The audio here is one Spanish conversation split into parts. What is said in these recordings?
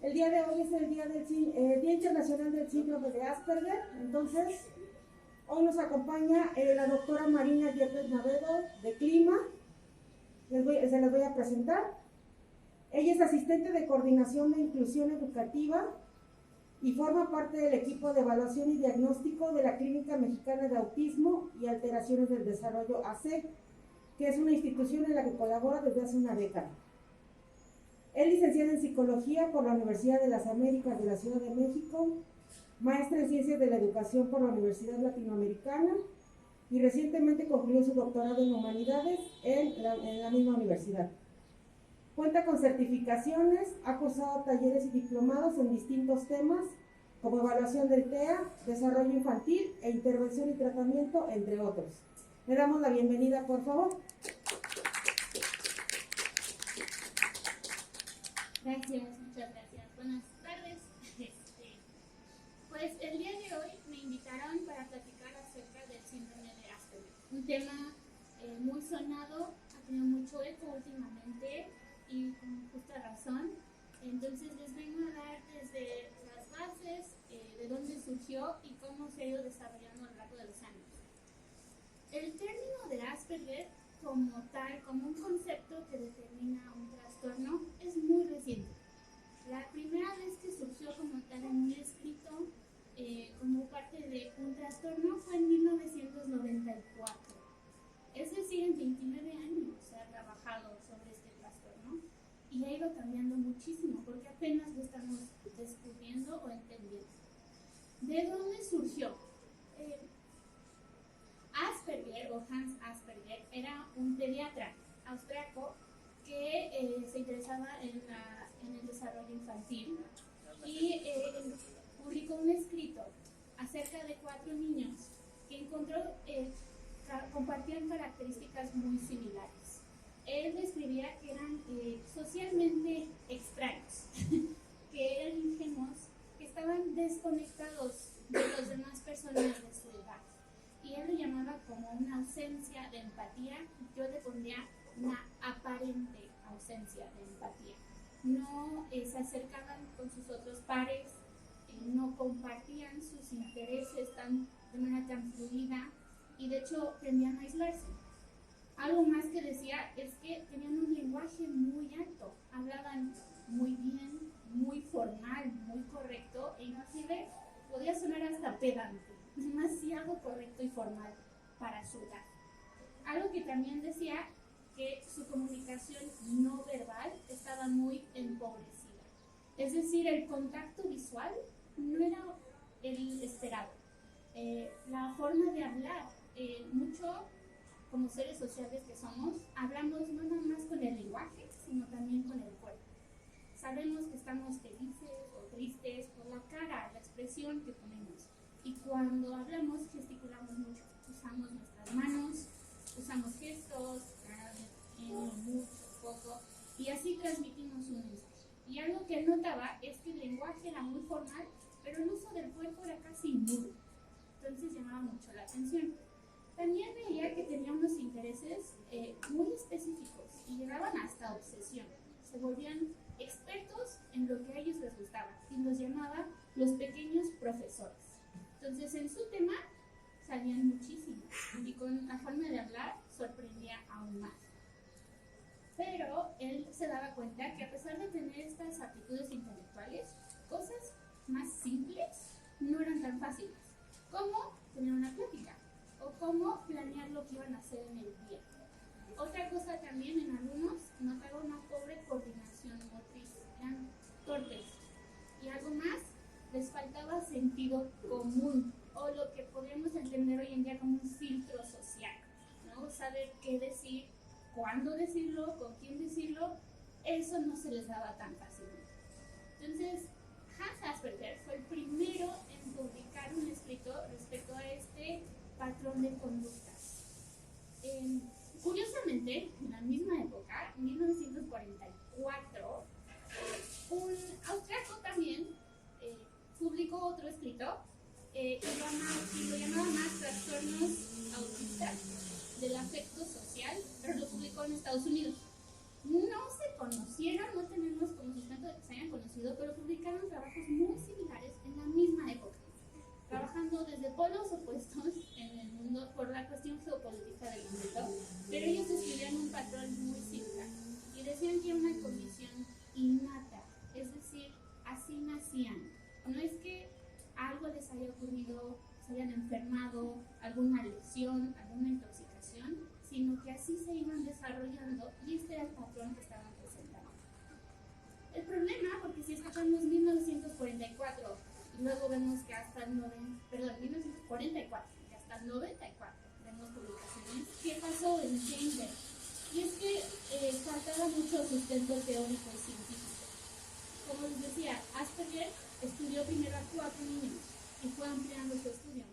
El día de hoy es el Día Internacional del Síndrome de Asperger. Entonces, hoy nos acompaña la doctora Marina Yepes Navedo de Clima. Se las voy a presentar. Ella es asistente de coordinación de inclusión educativa y forma parte del equipo de evaluación y diagnóstico de la Clínica Mexicana de Autismo y Alteraciones del Desarrollo AC, que es una institución en la que colabora desde hace una década. Es licenciada en Psicología por la Universidad de las Américas de la Ciudad de México, maestra en Ciencias de la Educación por la Universidad Latinoamericana y recientemente concluyó su doctorado en Humanidades en la misma universidad. Cuenta con certificaciones, ha cursado talleres y diplomados en distintos temas, como evaluación del TEA, desarrollo infantil e intervención y tratamiento, entre otros. Le damos la bienvenida, por favor. Gracias, muchas gracias. Buenas tardes. Pues el día de hoy me invitaron para platicar acerca del síndrome de Asperger. Un tema muy sonado, ha tenido mucho eco últimamente y con justa razón. Entonces les vengo a dar desde las bases, de dónde surgió y cómo se ha ido desarrollando a lo largo de los años. El término de Asperger como tal, como un concepto que determina un trastorno, es muy reciente. La primera vez que surgió como tal en un escrito como parte de un trastorno fue en 1994. Es decir, en 29 años se ha trabajado sobre este trastorno y ha ido cambiando muchísimo porque apenas lo estamos descubriendo o entendiendo. ¿De dónde surgió? Asperger o Hans Asperger era un pediatra austriaco que se interesaba en el desarrollo infantil y publicó un escrito acerca de 4 niños que encontró compartían características muy similares. Él describía que eran socialmente extraños, que eran ingenuos, que estaban desconectados de las demás personas de su edad. Y él lo llamaba como una ausencia de empatía. Yo le pondría una aparente ausencia de empatía. No se acercaban con sus otros pares, no compartían sus intereses de manera tan fluida y de hecho tendían a aislarse. Algo más que decía es que tenían un lenguaje muy alto, hablaban muy bien, muy formal, muy correcto e inclusive podía sonar hasta pedante, demasiado correcto y formal para su edad. Algo que también decía que su comunicación no verbal estaba muy empobrecida. Es decir, el contacto visual no era el esperado. La forma de hablar, mucho como seres sociales que somos, hablamos no nada más con el lenguaje, sino también con el cuerpo. Sabemos que estamos felices o tristes por la cara, la expresión que ponemos. Y cuando hablamos, gesticulamos mucho. Usamos nuestras manos, usamos gestos, mucho, poco, y así transmitimos un mensaje. Y algo que él notaba es que el lenguaje era muy formal, pero el uso del cuerpo era casi nulo. Entonces llamaba mucho la atención. También veía que tenía unos intereses muy específicos y llegaban hasta obsesión. Se volvían expertos en lo que a ellos les gustaba y los llamaba los pequeños profesores. Entonces en su tema sabían muchísimo y con la forma de hablar sorprendía aún más. Pero él se daba cuenta que a pesar de tener estas aptitudes intelectuales, cosas más simples no eran tan fáciles, como tener una plática o cómo planear lo que iban a hacer en el día. Otra cosa también en algunos notaba una pobre coordinación motriz, eran torpes. Y algo más, les faltaba sentido común o lo que podríamos entender hoy en día como un filtro social, ¿no? Saber qué decir, cuándo decirlo, con quién decirlo, eso no se les daba tan fácilmente. Entonces, Hans Asperger fue el primero en publicar un escrito respecto a este patrón de conductas. Curiosamente, en la misma época, en 1944, un austriaco también publicó otro escrito y lo llamaba más trastornos autistas del afecto social, pero lo publicó en Estados Unidos. No se conocieron, no tenemos conocimiento de que se hayan conocido, pero publicaron por la cuestión geopolítica del momento, pero ellos describían un patrón muy similar y decían que era una condición innata, es decir, así nacían. No es que algo les haya ocurrido, se hayan enfermado, alguna lesión, alguna intoxicación, sino que así se iban desarrollando y este era el patrón que estaban presentando. El problema, porque si escuchamos 1944 y luego vemos que hasta 1944 y hasta el 94 vemos publicaciones, ¿qué pasó en ese ínter? Y es que faltaba mucho sustento teórico y científico. Como les decía, Asperger estudió primero a 4 niños y fue ampliando su estudio.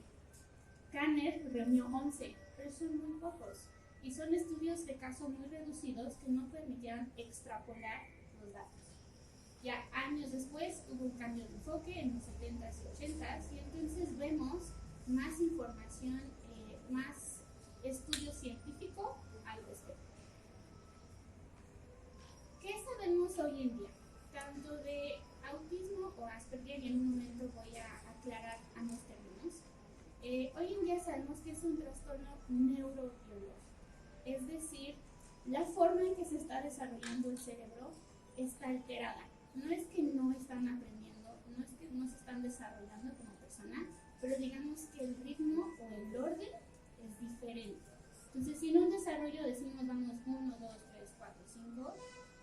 Kanner reunió 11, pero son muy pocos y son estudios de caso muy reducidos que no permitían extrapolar los datos. Ya años después hubo un cambio de enfoque en los 70s y 80s y entonces vemos más información, más estudio científico al respecto. ¿Qué sabemos hoy en día? Tanto de autismo o Asperger, y en un momento voy a aclarar ambos términos. Hoy en día sabemos que es un trastorno neurobiológico, es decir, la forma en que se está desarrollando el cerebro está alterada. No es que no están aprendiendo, no es que no se están desarrollando como persona, pero digamos que el ritmo o el orden es diferente. Entonces, si en un desarrollo decimos vamos 1, 2, 3, 4, 5,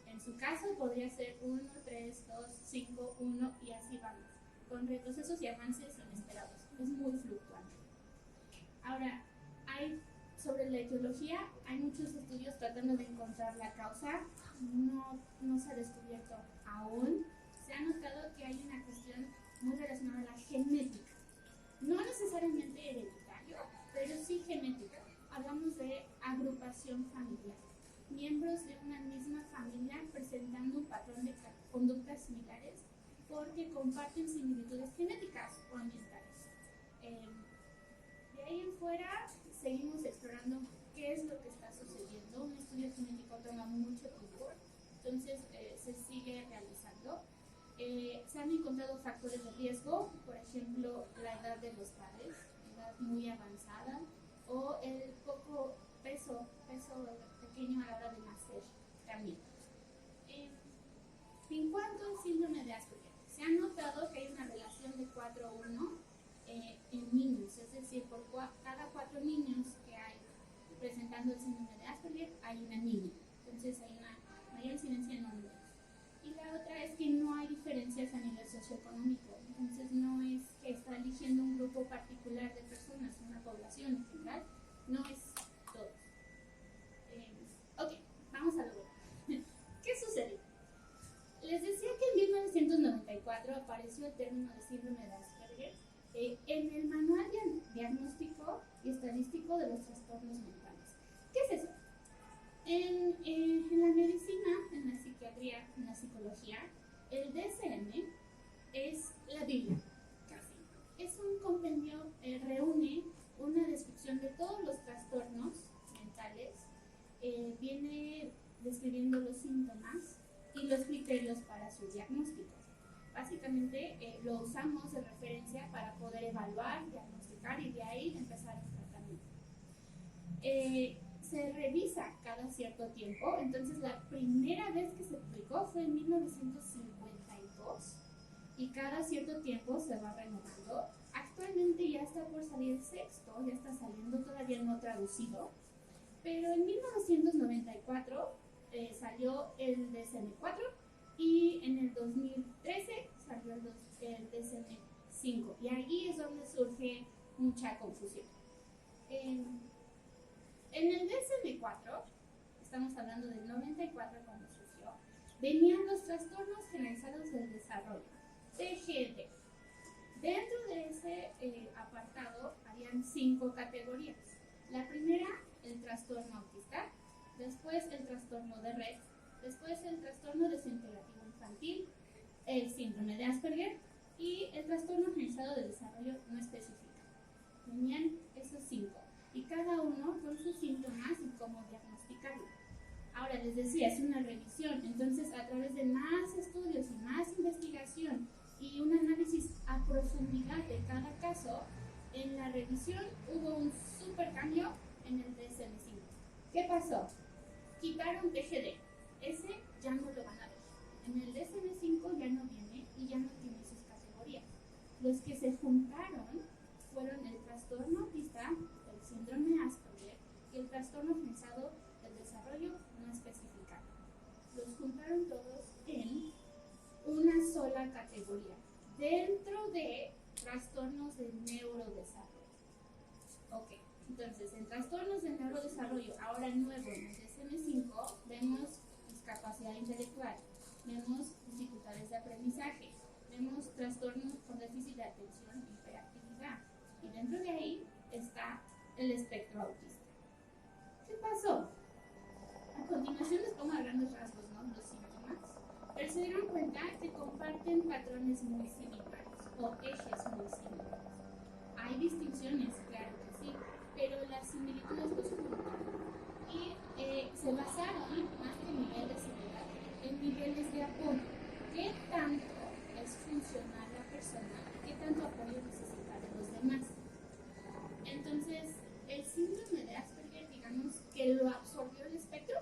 en su caso podría ser 1, 3, 2, 5, 1 y así vamos, con retrocesos y avances inesperados. Es muy fluctuante. Ahora, sobre la etiología, hay muchos estudios tratando de encontrar la causa. No se ha descubierto aún. Se ha notado que hay una cuestión muy relacionada a la genética. No necesariamente hereditario, pero sí genética. Hablamos de agrupación familiar. Miembros de una misma familia presentando un patrón de conductas similares porque comparten similitudes genéticas o ambientales. De ahí en fuera seguimos explorando qué es lo que está sucediendo. Un estudio genético toma mucho tiempo, entonces se sigue realizando. Se han encontrado factores de riesgo, por ejemplo, la edad de los padres, edad muy avanzada, o el poco peso pequeño a la hora de nacer también. En cuanto al síndrome de Asperger, se ha notado que hay una relación de 4:1 en niños, es decir, por cada 4 niños que hay presentando el síndrome de Asperger, hay una niña. Entonces hay una mayor incidencia en hombres. Y la otra es que no hay diferencias a nivel socioeconómico. Entonces no es que está eligiendo un grupo particular de personas, una población en general, no es todos. Ok, vamos a lo bueno. ¿Qué sucedió? Les decía que en 1994 apareció el término de síndrome de Asperger en el Manual Diagnóstico y Estadístico de los Trastornos Mentales. ¿Qué es eso? En la medicina, en la psiquiatría, en la psicología, el DSM es la Biblia, casi. Es un compendio, reúne una descripción de todos los trastornos mentales, viene describiendo los síntomas y los criterios para su diagnóstico. Básicamente lo usamos de referencia para poder evaluar, diagnosticar y de ahí empezar el tratamiento. Se revisa cada cierto tiempo, entonces la primera vez que se publicó fue en 1952 y cada cierto tiempo se va renovando. Actualmente ya está por salir el sexto, ya está saliendo, todavía no traducido, pero en 1994 salió el DSM-4 y en el 2013 salió el DSM-5 y ahí es donde surge mucha confusión. En el DSM-4, estamos hablando del 94 cuando surgió, venían los trastornos generalizados del desarrollo, TGD. Dentro de ese apartado habían 5 categorías. La primera, el trastorno autista, después el trastorno de Rett, después el trastorno desintegrativo infantil, el síndrome de Asperger y el trastorno generalizado de desarrollo no específico. Venían esos 5 y cada uno con sus síntomas y cómo diagnosticarlo. Ahora les decía, es una revisión, entonces a través de más estudios y más investigación y un análisis a profundidad de cada caso, en la revisión hubo un super cambio en el DSM-5. ¿Qué pasó? Quitaron TGD. Ese ya no lo van a ver. En el DSM-5 ya no viene y ya no tiene sus categorías. Los que se juntaron fueron el trastorno autista, el síndrome de Asperger y el trastorno generalizado del desarrollo no especificado. Los juntaron todos en una sola categoría, dentro de trastornos de neurodesarrollo. Ok, entonces en trastornos de neurodesarrollo, ahora nuevo en el DSM-5, vemos discapacidad intelectual, vemos dificultades de aprendizaje, vemos trastornos con déficit de atención y hiperactividad. Y dentro de ahí está el espectro autista. ¿Qué pasó? A continuación les pongo a grandes rasgos, ¿no?, los síntomas, pero se dieron cuenta que comparten patrones muy similares o ejes muy similares. Hay distinciones, claro que sí, pero las similitudes los juntan. Y se basaron, más que en nivel de severidad, en niveles de apoyo. ¿Qué tanto es funcional la persona? ¿Qué tanto apoyo necesita de los demás? Entonces, el síndrome de Asperger, digamos que lo absorbió el espectro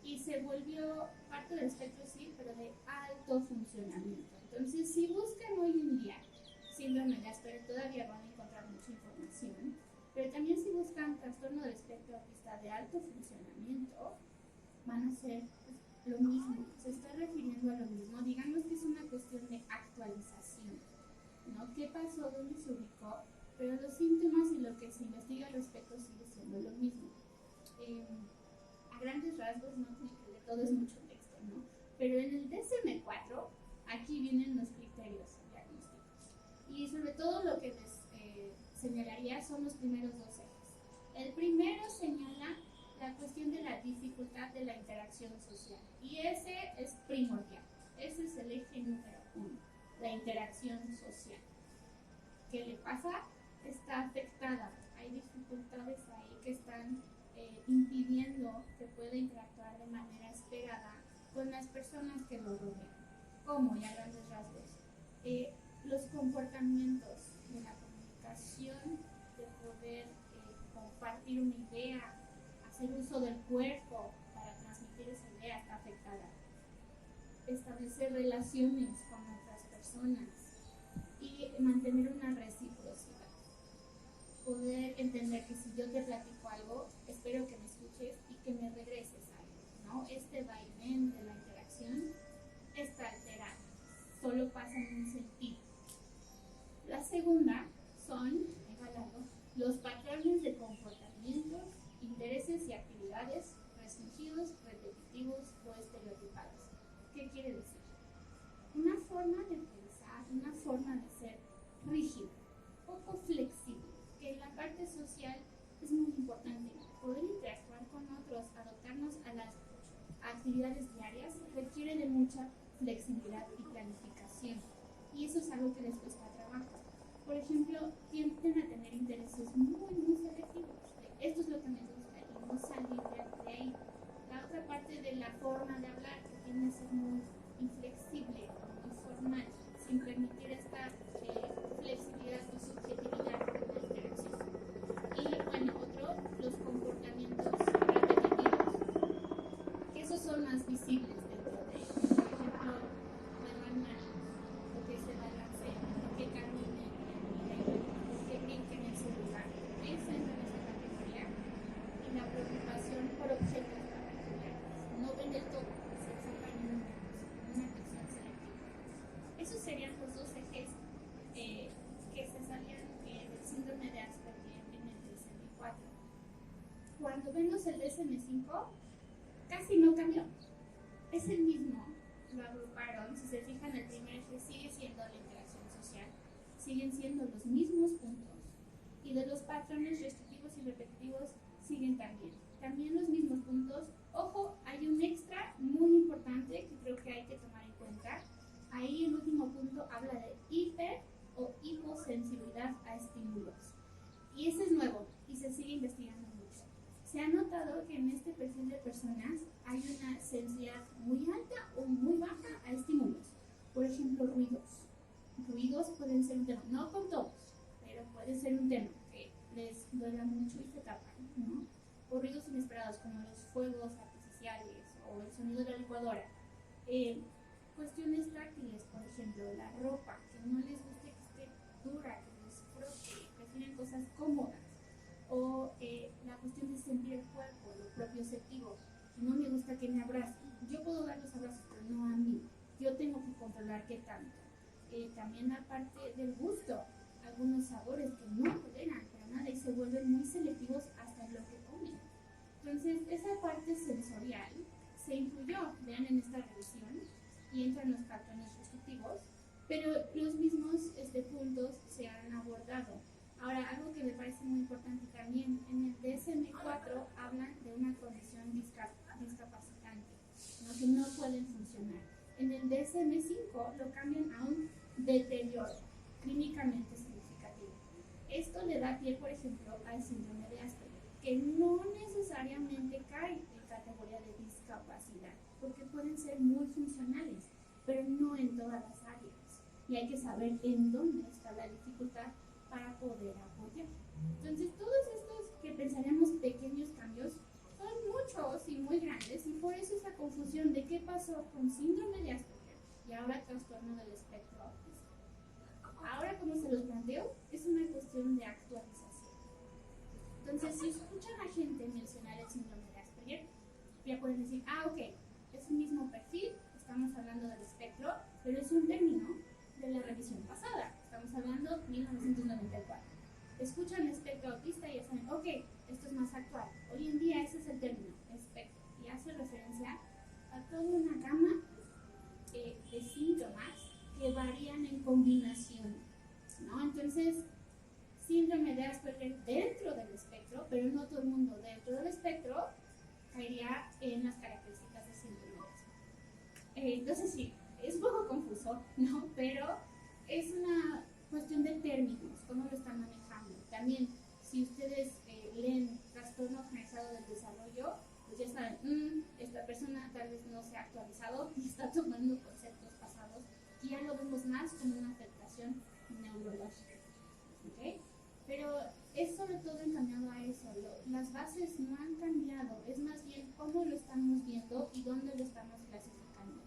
y se volvió parte del espectro, sí, pero de alto funcionamiento. Entonces, si buscan hoy en día síndrome de Asperger, todavía van a encontrar mucha información, pero también si buscan trastorno del espectro autista de alto funcionamiento, van a ser lo mismo, se está refiriendo a lo mismo. Digamos que es una cuestión de actualización, ¿no? ¿Qué pasó? ¿Dónde se ubicó? Pero los síntomas y lo que se investiga al respecto sigue siendo lo mismo. A grandes rasgos, no tiene que leer todo, es mucho texto, ¿no? Pero en el DSM-4, aquí vienen los criterios diagnósticos. Y sobre todo lo que les señalaría son los primeros dos ejes. El primero señala la cuestión de la dificultad de la interacción social. Y ese es primordial. Ese es el eje número 1, la interacción social. ¿Qué le pasa? Está afectada. Hay dificultades ahí que están impidiendo que pueda interactuar de manera esperada con las personas que lo rodean. ¿Cómo? Y a grandes rasgos. Los comportamientos de la comunicación, de poder compartir una idea, hacer uso del cuerpo para transmitir esa idea, está afectada. Establecer relaciones con otras personas y mantener una reciprocidad. Poder entender que si yo te platico algo, espero que me escuches y que me regreses algo, ¿no? Este vaivén de la interacción está alterado, solo pasa en un sentido. La segunda son, los patrones de comportamientos, intereses y actividades restringidos, repetitivos o estereotipados. ¿Qué quiere decir? Una forma de pensar, una forma de ser rígida, poco flexible, que en la parte social es muy importante. Poder interactuar con otros, adaptarnos a las actividades diarias, requiere de mucha flexibilidad y planificación. Y eso es algo que les cuesta trabajo. Por ejemplo, tienden a tener intereses muy selectivos. Esto es lo que me gusta y no salir de ahí. La otra parte de la forma de hablar, que tiende a ser muy inflexible, muy formal, sin permitir esta flexibilidad y subjetividad en la interacción. Y bueno, otro, los comportamientos repetitivos, que esos son más visibles dentro de ellos. Por ejemplo, muevan manos, o que se balanceen, o que caminen o que brinquen en su lugar. Esa entra en esta categoría. Y la preocupación por objetos particulares. No ven el todo, se enfocan en una atención selectiva. Esos serían los dos ejes que se salían del síndrome de Asperger en el DSM-4. Cuando vemos el DSM-5, casi no cambió. Es el mismo, lo agruparon. Si se fijan, el primer eje sigue siendo la interacción social, siguen siendo los mismos puntos. Y de los patrones restrictivos y repetitivos siguen también los mismos puntos. Ojo, hay un extra muy importante que creo que hay que tomar en cuenta. Ahí el último punto habla de hiper o hiposensibilidad a estímulos. Y ese es nuevo y se sigue investigando mucho. Se ha notado que en este perfil de personas hay una sensibilidad muy alta o muy baja a estímulos. Por ejemplo, ruidos. Ruidos pueden ser un tema, no con todos, pero puede ser un tema que les duela mucho licuadora. Cuestiones táctiles, por ejemplo, la ropa, que no les guste que esté dura, que les frote, prefieren cosas cómodas. O la cuestión de sentir el cuerpo, lo propioceptivo. No me gusta que me abracen. Yo puedo dar los abrazos, pero no a mí. Yo tengo que controlar qué tanto. También la parte del gusto. Algunos sabores que no toleran para nada y se vuelven muy selectivos hasta en lo que comen. Entonces, esa parte sensorial se incluyó, vean en esta revisión, y entran los patrones restrictivos, pero los mismos puntos se han abordado. Ahora, algo que me parece muy importante también, en el DSM-4 hablan de una condición discapacitante, ¿no? Que no pueden funcionar. En el DSM-5 lo cambian a un deterioro clínicamente significativo. Esto le da pie, por ejemplo, al síndrome de Asperger, que no necesariamente cae en categoría de discapacidad, porque pueden ser muy funcionales, pero no en todas las áreas. Y hay que saber en dónde está la dificultad para poder apoyar. Entonces, todos estos que pensaríamos pequeños cambios son muchos y muy grandes, y por eso esa confusión de qué pasó con síndrome de Asperger y ahora trastorno del espectro autista. Ahora, como se los planteo, es una cuestión de actualización. Entonces, si escuchan a gente mencionar el síndrome de Asperger, ya pueden decir, ok, es el mismo perfil, estamos hablando del espectro, pero es un término de la revisión pasada, estamos hablando de 1994. Escuchan espectro autista y ya saben, ok, esto es más actual. Hoy en día ese es el término, espectro, y hace referencia a toda una gama de síntomas que varían en combinación, ¿no? Entonces, síndrome de Asperger dentro del espectro, pero no todo el mundo dentro del espectro caería en las características de síndrome de Asperger. Entonces sí, es un poco confuso, ¿no? Pero es una cuestión de términos, cómo lo están manejando. También, si ustedes leen trastorno generalizado del desarrollo, pues ya saben, esta persona tal vez no se ha actualizado y está tomando conceptos pasados, y ya lo vemos más como una afectación neurológica, ¿ok? Pero es sobre todo encaminado a eso. Las bases no han cambiado, es más bien cómo lo estamos viendo y dónde lo estamos clasificando.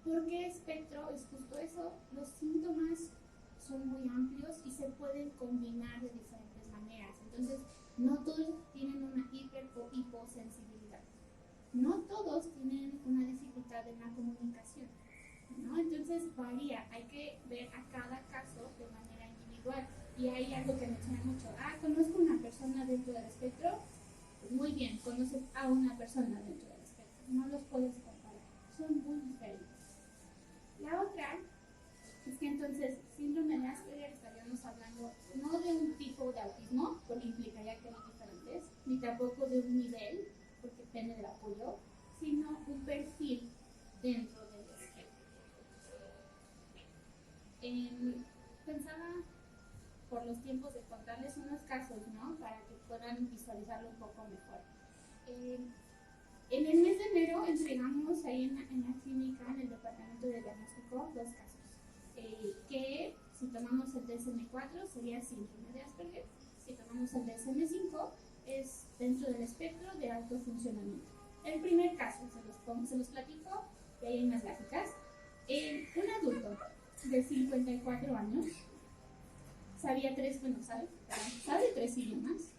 ¿Por qué espectro? Es justo eso, los síntomas son muy amplios y se pueden combinar de diferentes maneras. Entonces, no todos tienen una hiper o hiposensibilidad. No todos tienen una dificultad en la comunicación, ¿no? Entonces, varía. Hay que ver a cada caso de manera individual. Y hay algo que menciona mucho. Conozco una persona dentro del espectro. Pues muy bien, conoces a una persona dentro del espectro. No los puedes comparar. Son muy diferentes. La otra es que entonces, síndrome de Asperger, estaríamos hablando no de un tipo de autismo, porque implicaría que hay diferentes, ni tampoco de un nivel, porque depende del apoyo, sino un perfil dentro del espectro. Pensaba por los tiempos de contarles unos casos, ¿no? Para que puedan visualizarlo un poco mejor. En el mes de enero entregamos ahí en la clínica, en el departamento de diagnóstico, 2 casos. Que si tomamos el DSM-4 sería síndrome de Asperger, si tomamos el DSM-5 es dentro del espectro de alto funcionamiento. El primer caso, se los platico, y ahí hay unas gráficas. Un adulto de 54 años sabe 3 idiomas,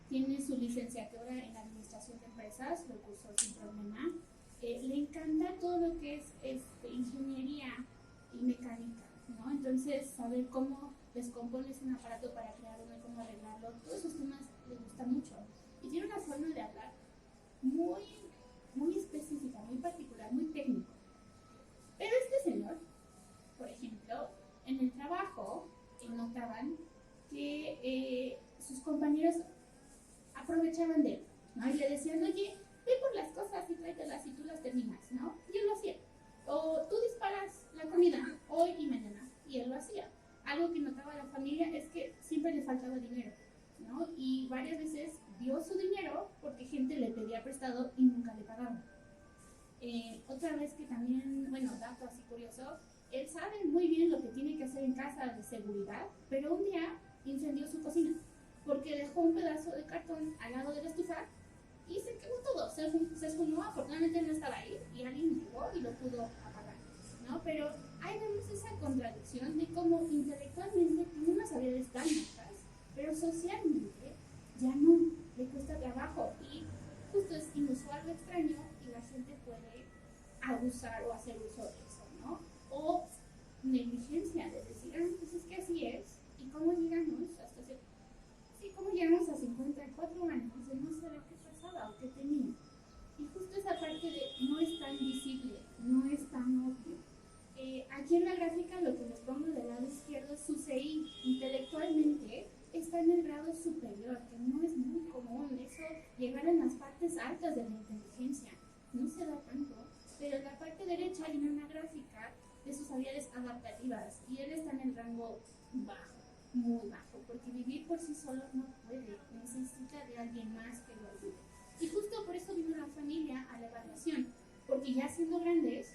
tiene su licenciatura en administración de empresas, lo cursó sin problema, le encanta todo lo que es ingeniería y mecánica, ¿no? Entonces, saber cómo descompones un aparato para crear uno y cómo arreglarlo, todos esos temas le gustan mucho. Y tiene una forma de hablar muy, muy específica, muy particular, muy técnico. Pero este señor, por ejemplo, en el trabajo, notaban que sus compañeros aprovechaban de él, ¿no? Y le decían, oye, ve por las cosas y tráetelas y tú las terminas, ¿no? Y él lo hacía. O tú disparas la comida hoy y mañana, y él lo hacía. Algo que notaba la familia es que siempre le faltaba dinero, ¿no? Y varias veces dio su dinero porque gente le pedía prestado y nunca le pagaba. Otra vez que también, dato así curioso, él sabe muy bien lo que tiene que hacer en casa de seguridad, pero un día incendió su cocina porque dejó un pedazo de cartón al lado de la estufa y se quemó todo, se esfumó, afortunadamente no estaba ahí y alguien llegó y lo pudo apagar, ¿no? Pero ahí vemos esa contradicción de cómo intelectualmente tiene unas habilidades tan altas, pero socialmente ya no le cuesta trabajo y justo es inusual o extraño y la gente puede abusar o hacer uso de eso, ¿no? O negligencia de decir, pues es que así es, y cómo llegamos hasta cómo llegamos a 54 años de no saber qué pasaba o qué tenía. Y justo esa parte de no es tan visible, no es tan obvio. Aquí en la gráfica lo que les pongo del lado izquierdo es su CI. Intelectualmente está en el grado superior, que no es muy común eso, llegar en las partes altas de la inteligencia. No se da tanto, pero en la parte derecha hay una gráfica de sus habilidades adaptativas y él está en el rango bajo, muy bajo, porque vivir por sí solo no puede, necesita de alguien más que lo ayude. Y justo por eso vino la familia a la evaluación, porque ya siendo grandes,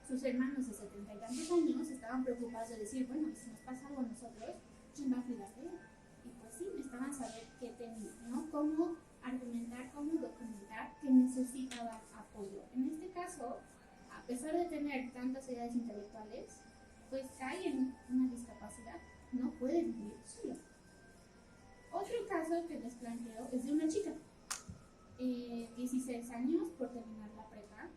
sus hermanos de 70 y tantos años estaban preocupados de decir, bueno, si nos pasa algo a nosotros, ¿quién va a cuidar de él? Y pues sí, necesitaban saber qué tenía, ¿no? Cómo argumentar, cómo documentar que necesitaba apoyo. En este caso, a pesar de tener tantas edades intelectuales, pues cae en una discapacidad, no puede vivir solo. Otro caso que les planteo es de una chica, 16 años por terminar la prepa,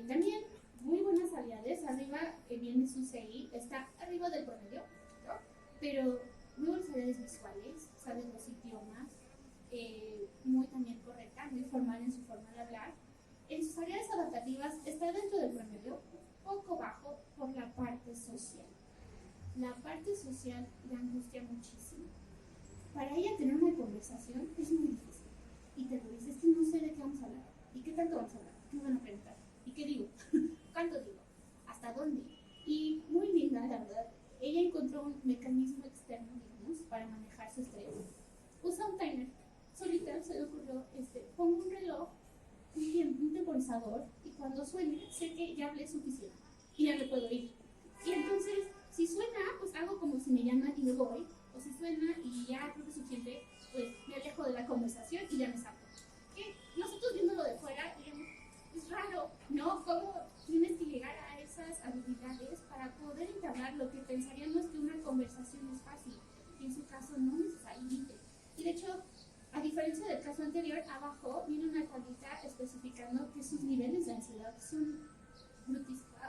también muy buenas habilidades, arriba viene su CI, está arriba del promedio, ¿no? Pero muy buenas habilidades visuales, sabe los idiomas, muy también correcta, muy formal en su forma de hablar. En sus habilidades adaptativas está dentro del promedio, poco bajo por la parte social. La parte social le angustia muchísimo. Para ella tener una conversación es muy difícil. Y te lo dices, es que no sé de qué vamos a hablar. ¿Y qué tanto vamos a hablar? ¿Qué van a preguntar? ¿Y qué digo? ¿Cuánto digo? ¿Hasta dónde? Y muy linda, la verdad. Ella encontró un mecanismo externo, digamos, para manejar su estrés. Usa un timer. Solita se le ocurrió, pongo un reloj, un temporizador, y cuando suene, sé que ya hablé suficiente. Y ya me puedo ir. Y entonces, si suena, pues hago como si me llaman y me voy. O si suena y ya creo que es suficiente, pues me alejo de la conversación y ya me saco. Que nosotros viéndolo de fuera, digamos, es raro, ¿no? ¿Cómo tienes que llegar a esas habilidades para poder entablar lo que pensaríamos que una conversación es fácil? Y en su caso no necesariamente. Y de hecho, a diferencia del caso anterior, abajo viene una tablita especificando que sus niveles de ansiedad son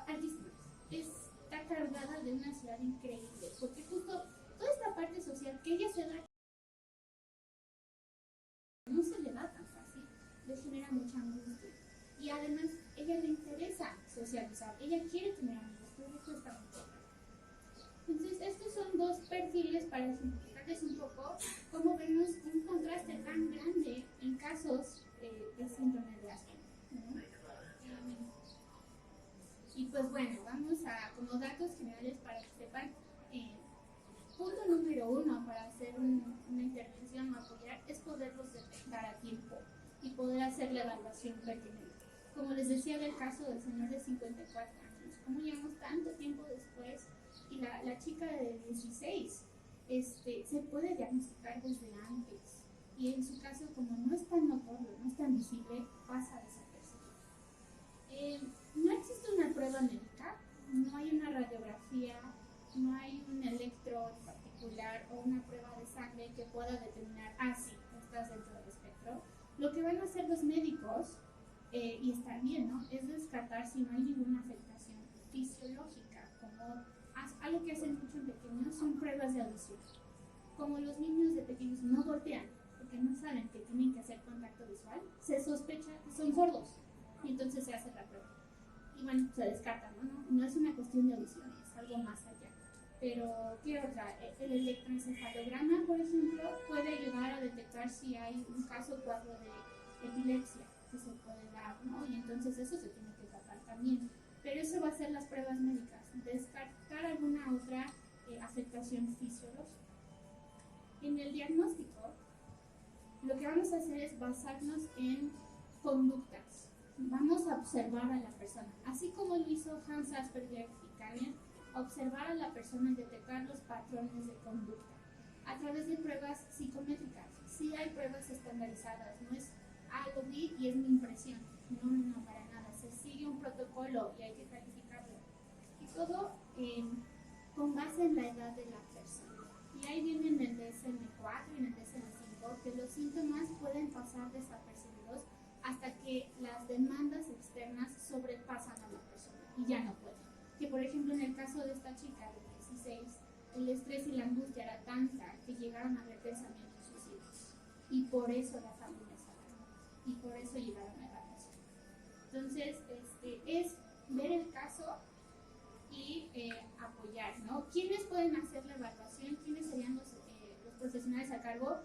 altísimos. Está cargada de una ansiedad increíble, porque justo toda esta parte social que ella se da no se le da tan fácil, le genera mucha angustia. Y además, ella le interesa socializar, ella quiere tener amigos, pero le cuesta mucho. Entonces, estos son dos perfiles para explicarles un poco cómo vemos un contraste tan grande en casos de síndrome de Asperger, ¿no? Y pues bueno, vamos a como datos generales para que sepan. Punto número 1 para hacer una intervención o apoyar es poderlos detectar a tiempo y poder hacer la evaluación pertinente. Como les decía del caso del señor de 54 años, ¿cómo llegamos tanto tiempo después? Y la chica de 16 se puede diagnosticar desde antes. Y en su caso, como no es tan notorio, no es tan visible, pasa desapercibido. No existe una prueba médica, no hay una radiografía, no hay un electro en particular o una prueba de sangre que pueda determinar, sí, estás dentro del espectro. Lo que van a hacer los médicos, y está bien, ¿no?, es descartar si no hay ninguna afectación fisiológica, como algo que hacen mucho en pequeños son pruebas de audición. Como los niños de pequeños no voltean porque no saben que tienen que hacer contacto visual, se sospecha que son sordos y entonces se hace la prueba. Y bueno, se descarta, ¿no? No es una cuestión de audición, es algo más allá. Pero, ¿qué otra? El electroencefalograma, por ejemplo, puede ayudar a detectar si hay un caso o cuadro de epilepsia que se puede dar, ¿no? Y entonces eso se tiene que tratar también. Pero eso va a ser las pruebas médicas, descartar alguna otra afectación fisiológica. En el diagnóstico, lo que vamos a hacer es basarnos en conductas. Vamos a observar a la persona, así como lo hizo Hans Asperger y Karen, observar a la persona y detectar los patrones de conducta a través de pruebas psicométricas. Sí hay pruebas estandarizadas, no es lo vi y es mi impresión. No, no, no, para nada. Se sigue un protocolo y hay que calificarlo. Y todo con base en la edad de la persona. Y ahí viene en el DSM-4 y en el DSM-5 que los síntomas pueden pasar desapercibidos hasta que las demandas externas sobrepasan a la persona y ya no pueden. Que por ejemplo en el caso de esta chica de 16, el estrés y la angustia era tanta que llegaron a haber pensamientos suicidas. Y por eso la familia se alarmó. Y por eso llegaron a evaluación. Entonces, es ver el caso y apoyar, ¿no? ¿Quiénes pueden hacer la evaluación? ¿Quiénes serían los profesionales a cargo?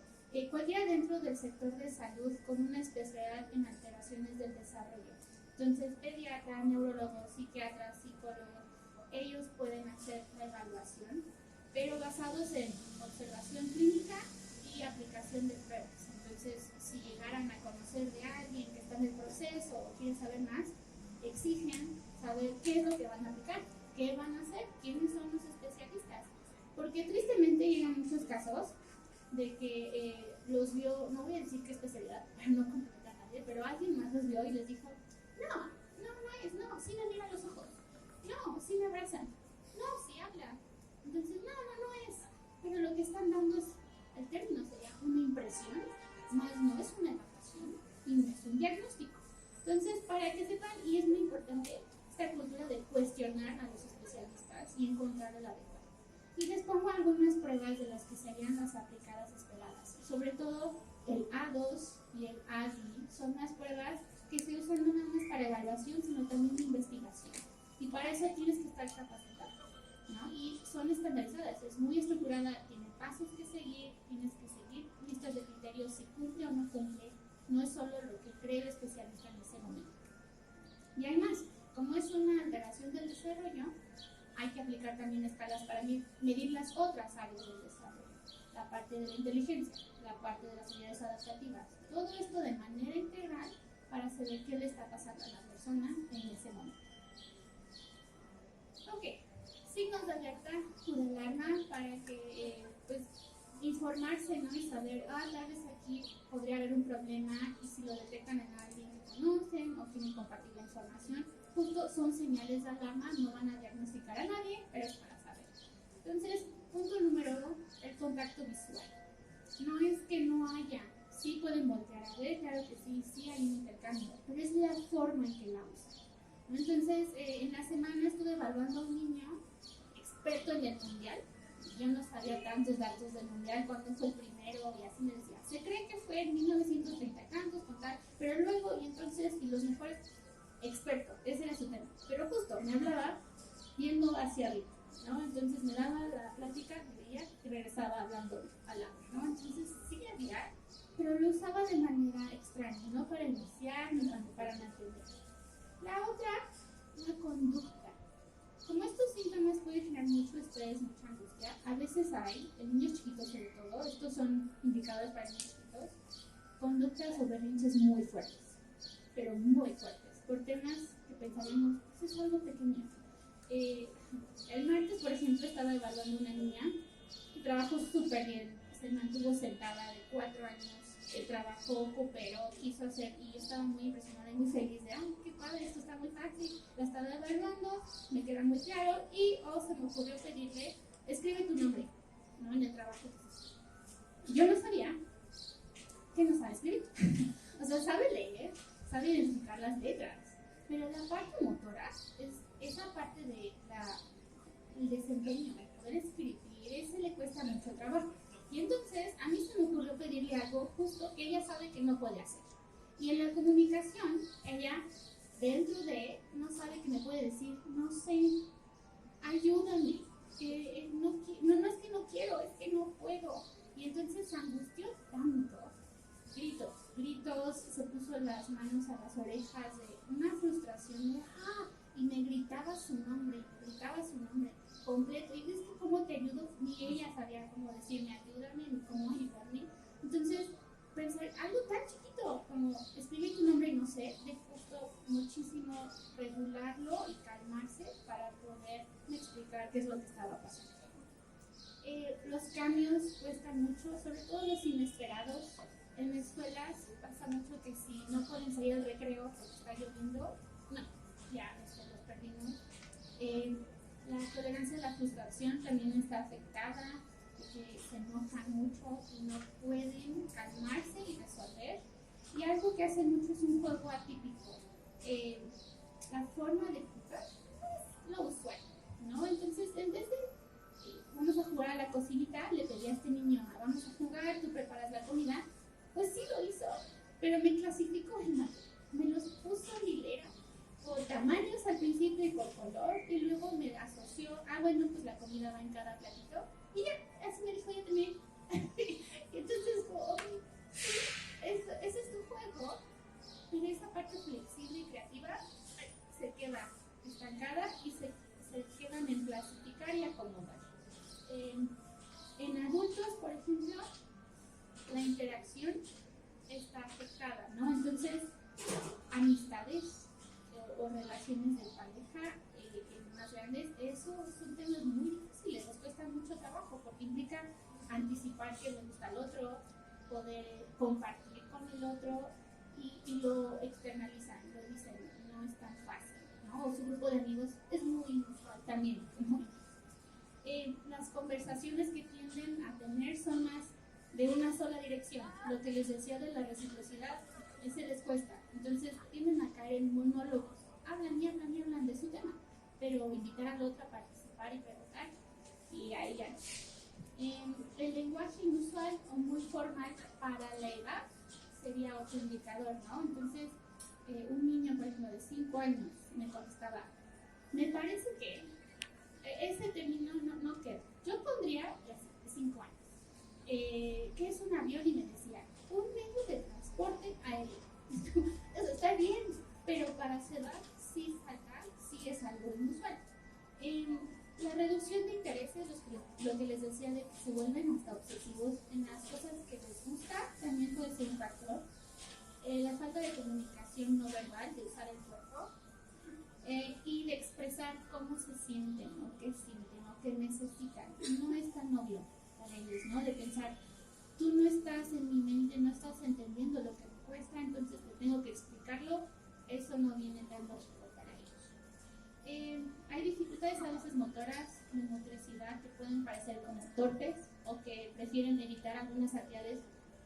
Cualquiera dentro del sector de salud con una especialidad en alteraciones del desarrollo. Entonces, pediatra, neurólogo, psiquiatra, psicólogo, ellos pueden hacer la evaluación, pero basados en observación clínica y aplicación de pruebas. Entonces, si llegaran a conocer de alguien que está en el proceso o quieren saber más, exigen saber qué es lo que van a aplicar, qué van a hacer, quiénes son los especialistas. Porque tristemente llegan muchos casos de que los vio, no voy a decir qué especialidad para no complicar a nadie, pero alguien más los vio y les dijo, no, sí me mira los ojos, no, sí me abrazan, no, sí habla. Entonces, no es. Pero lo que están dando es, el término sería una impresión, más no es una evaluación y no es un diagnóstico. Entonces, para que sepan, y es muy importante esta cultura de cuestionar a los especialistas y encontrar el adecuado. Y les pongo algunas pruebas de las que serían las aplicadas esperadas. Sobre todo el A2 y el ADI son las pruebas que se usan no nada más para evaluación, sino también de investigación. Y para eso tienes que estar capacitado, ¿no? Y son estandarizadas, es muy estructurada, tiene pasos que seguir, tienes que seguir listas de criterios si cumple o no cumple, no es solo lo que cree el especialista en ese momento. Y además, como es una alteración del desarrollo, hay que aplicar también escalas para medir las otras áreas del desarrollo, la parte de la inteligencia, la parte de las habilidades adaptativas, todo esto de manera integral para saber qué le está pasando a la persona en ese momento. Ok, signos de alerta o de alarma para que pues informarse, ¿no? Y saber, tal vez aquí podría haber un problema y si lo detectan en alguien que conocen o quieren compartir la información, justo son señales de alarma, no van a diagnosticar a nadie, pero es para saber. Entonces, punto número 1, el contacto visual. No es que no haya, sí pueden voltear a ver, claro que sí hay un intercambio, pero es la forma en que la usan. Entonces, en la semana estuve evaluando a un niño experto en el mundial. Yo no sabía tantos datos del mundial, cuándo fue el primero, y así me decía, se cree que fue en 1930 y tantos, con tal, pero luego, y entonces, y los mejores, experto, ese era su tema. Pero justo, me hablaba viendo hacia arriba, ¿no? Entonces me daba la plática, me veía y regresaba hablando al lado, ¿no? Entonces sí había, pero lo usaba de manera extraña, no para iniciar ni para mantener. La otra, la conducta. Como estos síntomas pueden generar mucho estrés, mucha angustia, a veces hay, en niños chiquitos sobre todo, estos son indicadores para niños chiquitos, conductas o berrinches muy fuertes, pero muy fuertes, por temas que pensaríamos, pues es algo pequeño. El martes, por ejemplo, estaba evaluando una niña que trabajó súper bien, se mantuvo sentada de 4 años, trabajó, cooperó, quiso hacer, y yo estaba muy impresionada y muy feliz de, qué padre, esto está muy fácil, la estaba evaluando, me queda muy claro, y se me ocurrió pedirle, escribe tu nombre, ¿no? En el trabajo que se hizo. Yo no sabía que no sabe escribir, o sea, sabe leer, sabe identificar las letras, pero la parte motora es esa parte de el desempeño, el poder escribir, ese le cuesta mucho trabajo. Y entonces a mí se me ocurrió pedirle algo justo que ella sabe que no puede hacer. Y en la comunicación, ella dentro de, no sabe que me puede decir, no sé, ayúdame, no es que no quiero, es que no puedo. Y entonces se angustió tanto, gritos, se puso las manos a las orejas de una frustración de, y me gritaba su nombre completo, y es que cómo te ayudo, ni ella sabía cómo decirme ayúdame, ni cómo ayudarme. Entonces pensé, algo tan chiquito como escribir tu nombre y no sé, le costó muchísimo regularlo y calmarse para poderme explicar qué es lo que estaba pasando. Los cambios cuestan mucho, sobre todo los inesperados. En escuelas pasa mucho que si no pueden salir al recreo porque está lloviendo, no, ya los perdimos. La tolerancia a la frustración también está afectada, porque se enojan mucho y no pueden calmarse y resolver. Y algo que hacen mucho es un juego atípico. La forma de jugar es lo usual, ¿no? Entonces, en vez de vamos a jugar a la cocinita, le pedí a este niño, vamos a jugar, tú preparas la comida, pues sí lo hizo, pero me clasificó en mate. Me los puso en hilera por tamaños al principio y por color, y luego me asoció, bueno, pues la comida va en cada platito, y ya, así me dijo, ya terminé. Entonces, ese es tu juego, pero esa parte flexible y creativa se queda estancada y se quedan en clasificar y acomodar. En adultos, por ejemplo, la interacción está afectada, ¿no? Entonces, amistades o relaciones de pareja más grandes, esos son temas muy difíciles, les cuesta mucho trabajo porque implica anticipar qué le gusta al otro, poder compartir con el otro y lo externalizan, lo dicen, no es tan fácil, ¿no? O su grupo de amigos es muy inusual también, ¿no? Las conversaciones que tienden a tener son más de una sola dirección. Lo que les decía de la reciprocidad, ese les cuesta. Entonces tienden a caer en monólogos. Hablan y hablan y hablan de su tema, pero invitar al otro a participar y preguntar, y ahí ya no. El lenguaje inusual o muy formal para la edad sería otro indicador, ¿no? Entonces, un niño, por ejemplo, de 5 años me contestaba, me parece que ese término no queda. Yo pondría, ya sé, de 5 años, ¿qué es un avión? Y me decía, un medio de transporte aéreo. Eso está bien, pero para su edad sí salta, sí es algo inusual. La reducción de intereses, lo que les decía de que se vuelven hasta obsesivos en las cosas que les gusta, también puede ser un factor. La falta de comunicación no verbal, de usar el cuerpo, y de expresar cómo se sienten, o qué sienten, o qué necesitan. No es tan obvio para ellos, ¿no? De pensar, tú no estás en mi mente, no estás entendiendo lo que me cuesta, entonces te tengo que explicarlo. Eso no viene tan lógico para ellos. Hay dificultades a veces motoras, de motricidad, que pueden parecer como torpes o que prefieren evitar algunas actividades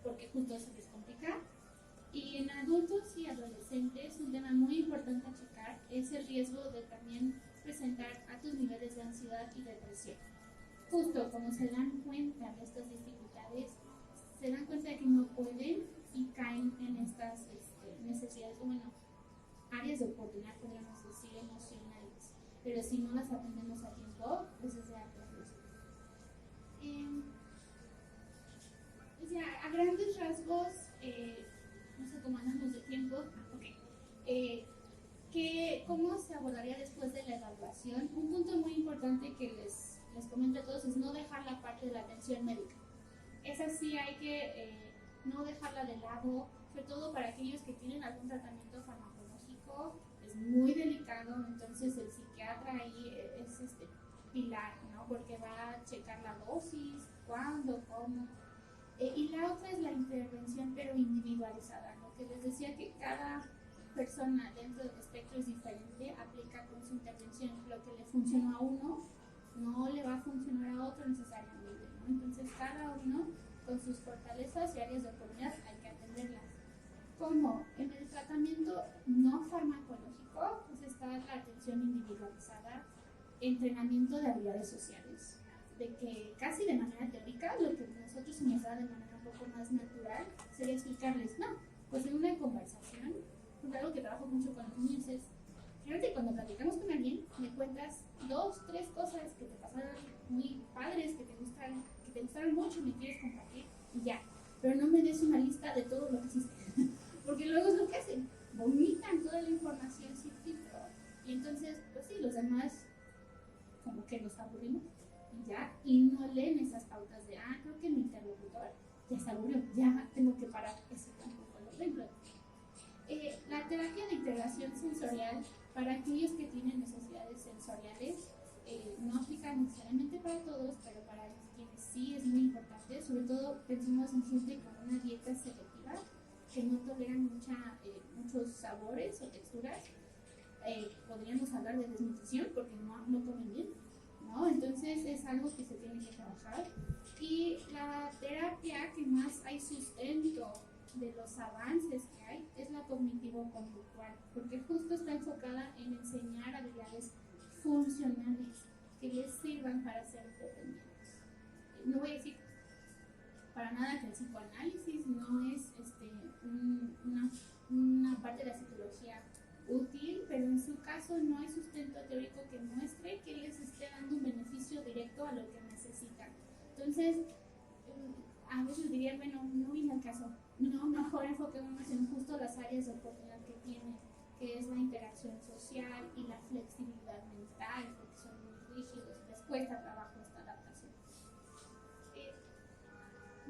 porque justo se les complica. Y en adultos y adolescentes, un tema muy importante a checar es el riesgo de también presentar altos niveles de ansiedad y depresión. Justo como se dan cuenta de estas dificultades, se dan cuenta de que no pueden y caen en estas necesidades, áreas de oportunidad, podríamos decir, emocionales. Pero si no las atendemos a tiempo, pues es de alto riesgo. A grandes rasgos, no sé cómo andamos de tiempo, ¿cómo se abordaría después de la evaluación? Un punto muy importante que les comento a todos es no dejar la parte de la atención médica. Esa sí hay que no dejarla de lado, sobre todo para aquellos que tienen algún tratamiento farmacológico, es muy delicado, entonces el psiquiatra ahí es pilar, ¿no? Porque va a checar la dosis, cuándo, cómo. Y la otra es la intervención, pero individualizada, lo que les decía que cada persona dentro del espectro es diferente, aplica con su intervención lo que le funcionó a uno, no le va a funcionar a otro necesariamente, ¿no? Entonces cada uno con sus fortalezas y áreas de oportunidad hay que atenderlas. Como en el tratamiento no farmacológico, pues está la atención individualizada, entrenamiento de habilidades sociales, de que casi de manera teórica, lo que nosotros se nos da de manera un poco más natural, sería explicarles, no, pues en una conversación, pues algo que trabajo mucho con los niños es, realmente cuando platicamos con alguien, me cuentas 2, 3 cosas que te pasaron muy padres, que te gustaron mucho y me quieres compartir, y ya, pero no me des una lista de todo lo que hiciste, porque luego es lo que hacen, vomitan toda la información sin filtro, y entonces, pues sí, los demás como que los aburrimos, y no leen esas pautas de, creo que mi interlocutor ya se aburrió, ya tengo que parar, eso tampoco lo ejemplo. La terapia de integración sensorial para aquellos que tienen necesidades sensoriales no aplica necesariamente para todos, pero para quienes sí es muy importante, sobre todo pensemos en gente con una dieta selectiva, que no toleran muchos sabores o texturas. Podríamos hablar de desnutrición porque no comen bien, ¿no? Entonces es algo que se tiene que trabajar. Y la terapia que más hay sustento de los avances que hay es la cognitivo-conductual, porque justo está enfocada en enseñar habilidades funcionales que les sirvan para ser independientes. No voy a decir para nada que el psicoanálisis no es una parte de la psicología útil, pero en su caso no hay sustento teórico que muestre que les esté dando un beneficio directo a lo que necesitan. Entonces, a veces diría, bueno, no viene al caso, no, mejor enfoquémonos en justo las áreas de oportunidad que tiene, que es la interacción social y la flexibilidad mental, porque son muy rígidos, les cuesta trabajo esta adaptación.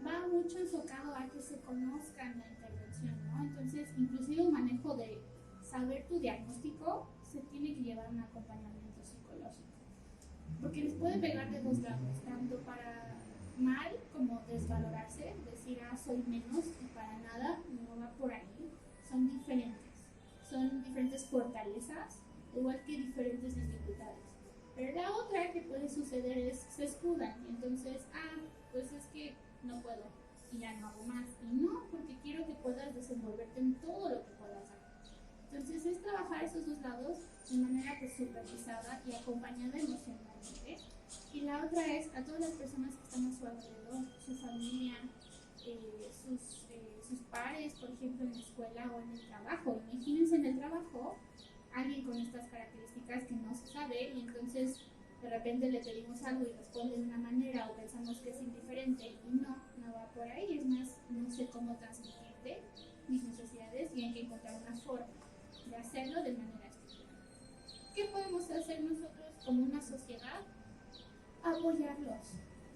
Va mucho enfocado a que se conozcan la intervención, ¿no? Entonces, inclusive un manejo de saber tu diagnóstico se tiene que llevar un acompañamiento psicológico, porque les puede pegar de dos lados, tanto para mal como desvalorarse, decir, soy menos y para nada, no va por ahí, son diferentes fortalezas, igual que diferentes dificultades. Pero la otra que puede suceder es, se escudan, y entonces, pues es que no puedo, y ya no hago más, y no, porque quiero que puedas desenvolverte en todo lo que puedas hacer. Entonces es trabajar esos dos lados de manera pues supervisada y acompañada emocionalmente. Y la otra es a todas las personas que están a su alrededor, su familia, sus pares, por ejemplo, en la escuela o en el trabajo. Imagínense en el trabajo alguien con estas características que no se sabe y entonces de repente le pedimos algo y responde de una manera o pensamos que es indiferente y no va por ahí. Es más, no sé cómo transmitirte mis necesidades y hay que encontrar una forma de hacerlo de manera estructurada. ¿Qué podemos hacer nosotros como una sociedad? Apoyarlos,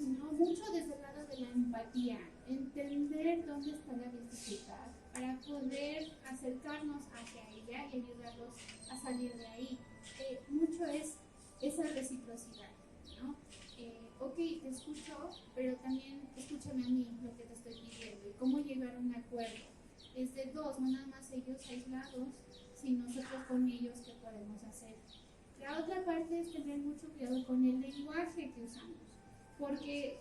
¿no? Mucho desde el lado de la empatía, entender dónde está la dificultad para poder acercarnos hacia ella y ayudarlos a salir de ahí. Mucho es esa reciprocidad, ¿no? Ok, te escucho, pero también escúchame a mí lo que te estoy pidiendo y cómo llegar a un acuerdo. Es de dos, no nada más ellos aislados, sino nosotros con ellos qué podemos hacer. La otra parte es tener mucho cuidado con el lenguaje que usamos, porque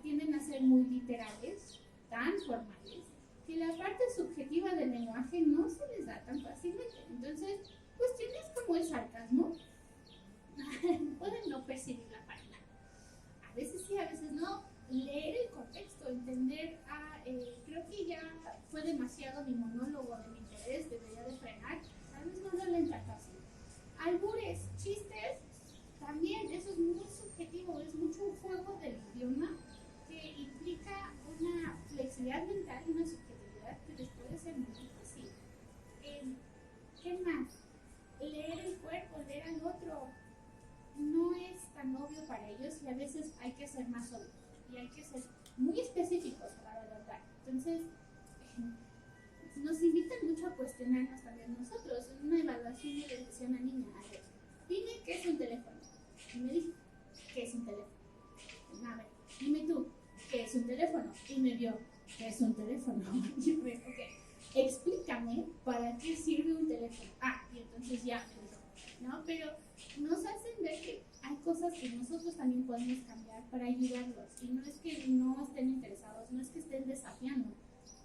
tienden a ser muy literales, tan formales, que la parte subjetiva del lenguaje no se les da tan fácilmente. Entonces, cuestiones como el sarcasmo pueden no percibirla para nada. A veces sí, a veces no. Leer el contexto, entender, creo que ya fue demasiado mi monólogo de mi interés, debería de frenar, tal vez no lo leen tan fácil. Albures, chistes, también eso es muy subjetivo, es mucho un juego del idioma que implica una flexibilidad mental y una subjetividad que les puede ser muy difícil. ¿Qué más? Leer el cuerpo, leer al otro, no es tan obvio para ellos y a veces hay que ser más obvio y hay que ser muy específicos a la hora de hablar. Entonces, nos invitan mucho a cuestionarnos también nosotros. En una evaluación yo le decía a una niña, a ver, dime qué es un teléfono. Y me dijo, ¿qué es un teléfono? A ver, dime tú, ¿qué es un teléfono? Y me vio, ¿qué es un teléfono? Y yo me dijo, ok, explícame para qué sirve un teléfono. Y entonces ya me dijo, ¿no? Pero nos hacen ver que hay cosas que nosotros también podemos cambiar para ayudarlos. Y no es que no estén interesados, no es que estén desafiando,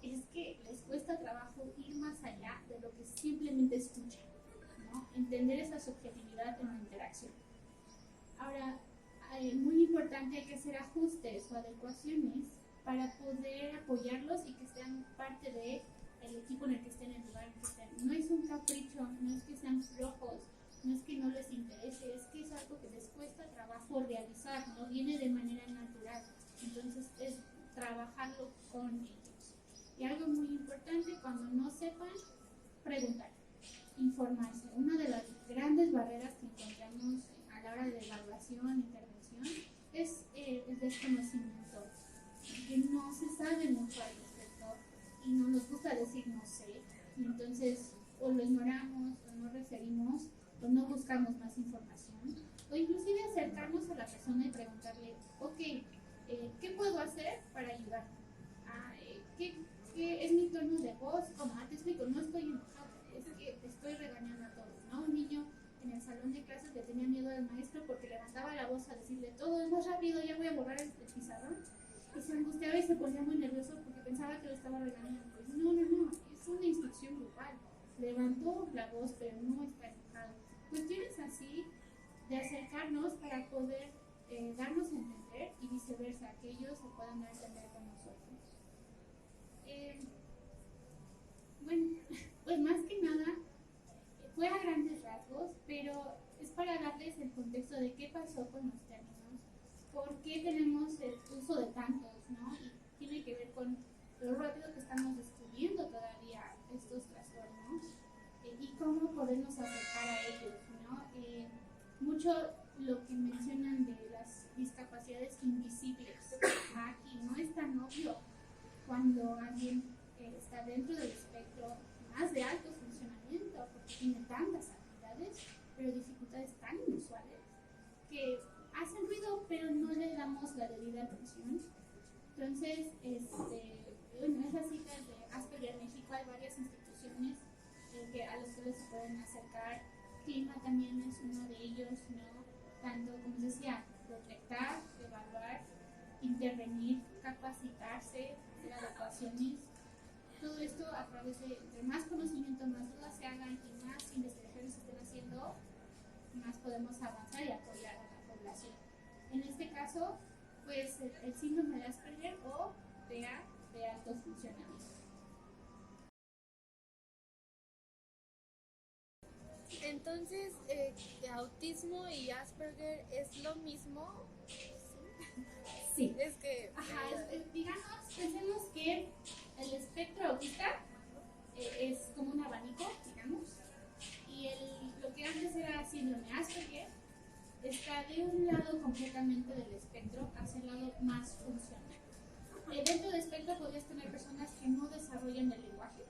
es que les cuesta trabajo ir más allá de lo que simplemente escuchan, ¿no? Entender esa subjetividad en la interacción. Ahora, muy importante, hay que hacer ajustes o adecuaciones para poder apoyarlos y que sean parte del equipo en el que estén, en el lugar en el que estén. No es un capricho, no es que sean flojos, no es que no les interese, es que es algo que les cuesta trabajo realizar, no viene de manera natural. Entonces es trabajarlo con ellos. Y algo muy importante, cuando no sepan, preguntar, informarse. Una de las grandes barreras que encontramos a la hora de evaluación, intervención, es el desconocimiento, que no se sabe mucho al respecto y no nos gusta decir no sé, y entonces o lo ignoramos o no referimos o no buscamos más información, o inclusive acercarnos a la persona y preguntarle, ok, ¿qué puedo hacer para ayudar? ¿Qué que es mi tono de voz, como te explico, no estoy enojada, es que estoy regañando a todos, ¿no? Un niño en el salón de clases le tenía miedo al maestro porque levantaba la voz a decirle todo es más rápido, ya voy a borrar el pizarrón, y se angustiaba y se ponía muy nervioso porque pensaba que lo estaba regañando. Pues no, es una instrucción grupal. Levantó la voz, pero no está enojado. Cuestiones así de acercarnos para poder darnos a entender y viceversa, que ellos se puedan dar a entender con nosotros. Bueno, pues más que nada fue a grandes rasgos, pero es para darles el contexto de qué pasó con los términos, por qué tenemos el uso de tantos, ¿no? Y tiene que ver con lo rápido que estamos descubriendo todavía estos trastornos y cómo podernos acercar a ellos, ¿no? Mucho lo que mencionan de las discapacidades invisibles aquí no es tan obvio cuando alguien está dentro del espectro más de alto funcionamiento, porque tiene tantas habilidades, pero dificultades tan inusuales que hacen ruido, pero no le damos la debida atención. Entonces, bueno, esas citas de Asperger México, hay varias instituciones a las cuales se pueden acercar. Clima también es uno de ellos, ¿no? Tanto, como decía, detectar, evaluar, intervenir, capacitarse, hacer adecuaciones. Todo esto a través de entre más conocimiento, más dudas se hagan y más investigaciones se estén haciendo, más podemos avanzar y apoyar a la población. En este caso, pues el síndrome de Asperger o TEA de alto funcionamiento. Entonces, autismo y Asperger es lo mismo. Sí. Es que. Ajá, digamos, pensemos que el espectro autista es como un abanico, digamos, y lo que antes era síndrome Asperger está de un lado completamente del espectro hacia el lado más funcional. Dentro del espectro podrías tener personas que no desarrollan el lenguaje,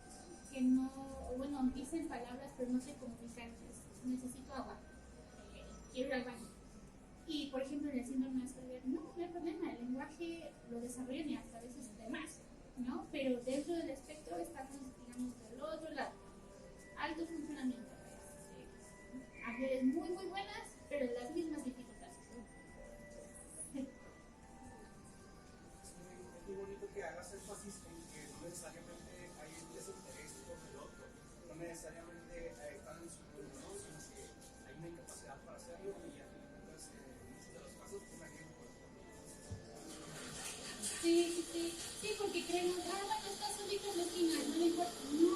que no, bueno, dicen palabras pero no se comunican, necesito agua, quiero ir al baño. Y por ejemplo en el síndrome de Asperger no hay problema, el lenguaje lo desarrollan y hasta a veces de más, ¿no? Pero dentro del espectro estamos, digamos, del otro lado, alto funcionamiento, habilidades muy muy buenas, pero las mismas dificultades. Es muy bonito que hagas énfasis en que no necesariamente hay un desinterés por el otro, no necesariamente están en su mundo, ¿no? Sino que hay una incapacidad para hacerlo y a fin de cuentas, en muchos de los casos, una gente por Sí, porque creemos, bueno, está solito en la esquina, no le importa. No.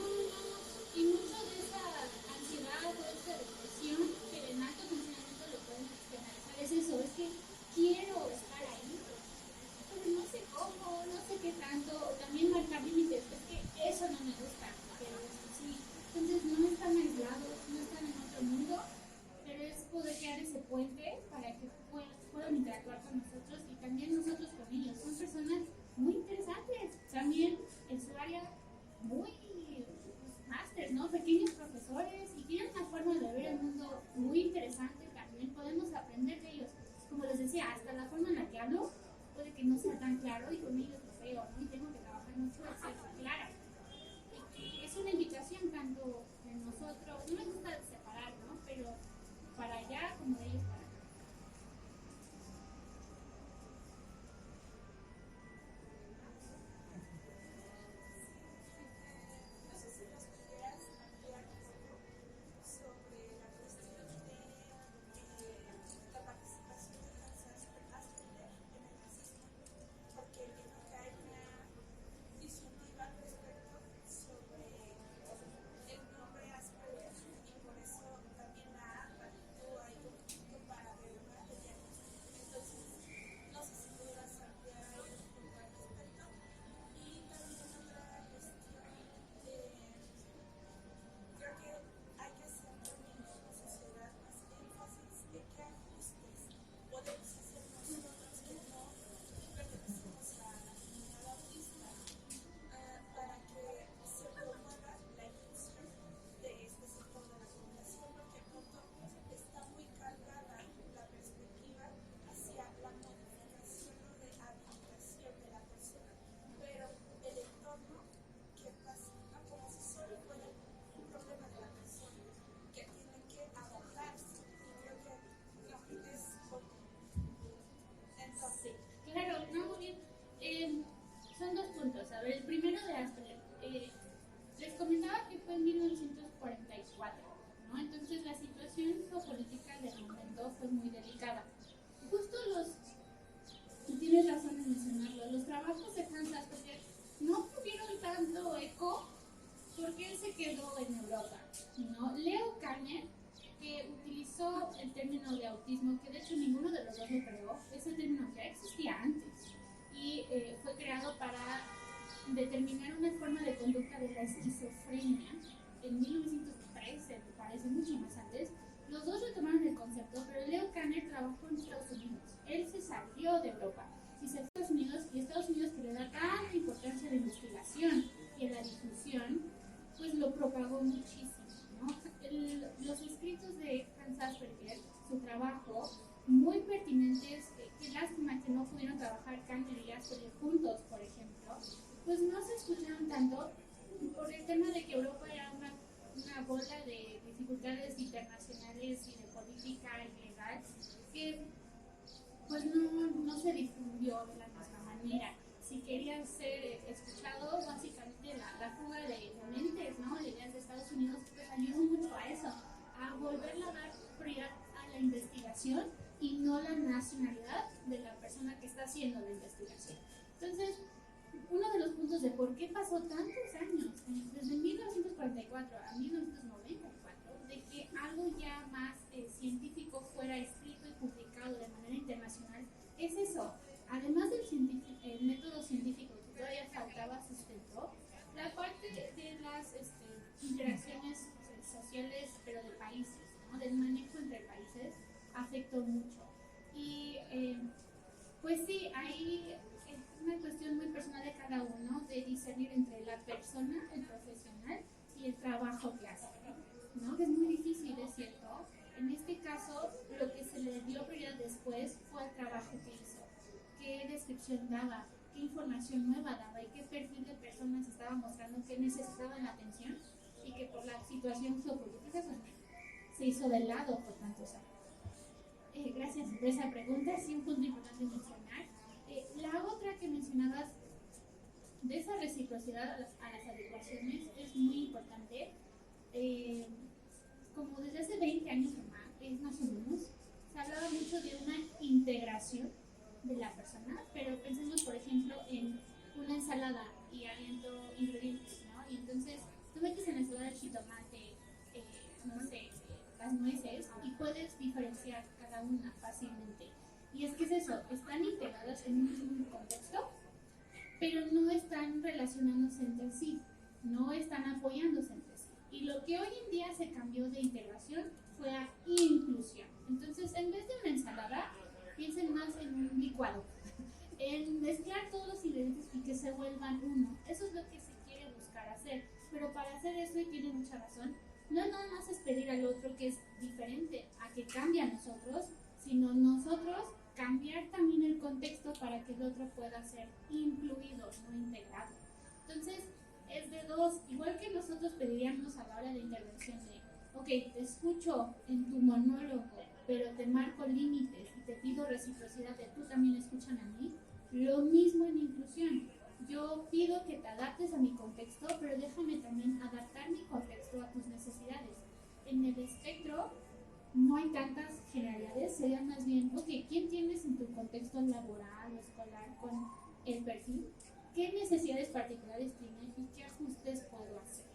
Y mucho de esa ansiedad o esa depresión que en alto funcionamiento lo pueden externalizar es eso, es que quiero estar ahí, pero no sé cómo, no sé qué tanto, o también marcar límites, es que eso no me gusta, pero eso sí. Entonces no están aislados, no están en otro mundo, pero es poder crear ese puente para que puedan interactuar con nosotros y también nosotros con ellos. Son personas muy interesantes, también en su área muy máster, ¿no? Pequeños profesores y tienen una forma de ver el mundo muy interesante, también podemos aprender de ellos. Como les decía, hasta la forma en la que hablo puede que no sea tan claro y con ellos lo veo, ¿no? Y tengo que trabajar mucho en ser clara. Y es una invitación tanto de nosotros, no me gusta separar, ¿no? Pero para allá como de ellos para acá. No sé si nos pudieras ampliar un poco sobre la cuestión de la participación de las Asperger en el racismo, porque entiendo que hay una disyuntiva al respecto sobre el nombre Asperger y tanto eco porque él se quedó en Europa, ¿no? Leo Kanner, que utilizó el término de autismo, que de hecho ninguno de los dos lo creó, ese término ya existía antes y fue creado para determinar una forma de conducta de la esquizofrenia en 1913, me parece, mucho más antes. Los dos retomaron el concepto, pero Leo Kanner trabajó en Estados Unidos. Él se salió de Europa y se fue a Estados Unidos, y Estados Unidos, que le da tanta importancia a la investigación y a la difusión, pues lo propagó muchísimo, ¿no? Los escritos de Hans Asperger, su trabajo, muy pertinentes, qué lástima que no pudieron trabajar Kanner y Asperger juntos, por ejemplo, pues no se escucharon tanto por el tema de que Europa era una bola de dificultades internacionales y de política ilegal que pues no se difundió de la misma manera. Si quería ser escuchado, básicamente la fuga de mentes, ¿no? De ideas de Estados Unidos, pues ayudó mucho a eso, a volverla a dar prioridad a la investigación y no la nacionalidad de la persona que está haciendo la investigación. Entonces, uno de los puntos de por qué pasó tantos años, desde 1944 a 1994, de que algo ya más científico fuera escrito y publicado de manera internacional, es eso. Además del método científico que todavía faltaba sustento, la parte de las interacciones sociales, pero de países, ¿no? Del manejo entre países, afectó mucho. Y pues sí, ahí es una cuestión muy personal de cada uno, de discernir entre la persona, el profesional, y el trabajo que hace, ¿no? Que es muy difícil, es cierto. En este caso, lo que se le dio prioridad después fue el trabajo que hizo, qué descripción daba, qué información nueva daba y qué perfil de personas estaba mostrando que necesitaban la atención y que por la situación geopolítica pues, se hizo de lado por tantos años. Gracias por esa pregunta, sí, un punto importante mencionar. La otra que mencionabas de esa reciprocidad a las adecuaciones es muy importante. Como desde hace 20 años más o menos, se hablaba mucho de una integración de la persona, pero pensemos, por ejemplo, en una ensalada y habiendo ingredientes, ¿no? Y entonces tú metes en la ensalada el jitomate, no sé, las nueces, y puedes diferenciar cada una fácilmente. Y es que es eso, están integradas en un mismo contexto, pero no están relacionándose entre sí, no están apoyándose entre sí. Y lo que hoy en día se cambió de integración fue a inclusión. Entonces, en vez de una ensalada, piensen más en un licuado, en mezclar todos los ingredientes y que se vuelvan uno. Eso es lo que se quiere buscar hacer. Pero para hacer eso, y tiene mucha razón, no es nada más es pedir al otro que es diferente a que cambie a nosotros, sino nosotros cambiar también el contexto para que el otro pueda ser incluido, no integrado. Entonces, es de dos, igual que nosotros pediríamos a la hora de intervención de, ok, te escucho en tu monólogo, pero te marco límites y te pido reciprocidad de tú también escuchan a mí, lo mismo en inclusión. Yo pido que te adaptes a mi contexto, pero déjame también adaptar mi contexto a tus necesidades. En el espectro no hay tantas generalidades, sería más bien, ok, ¿quién tienes en tu contexto laboral o escolar con el perfil? ¿Qué necesidades particulares tienen y qué ajustes puedo hacer?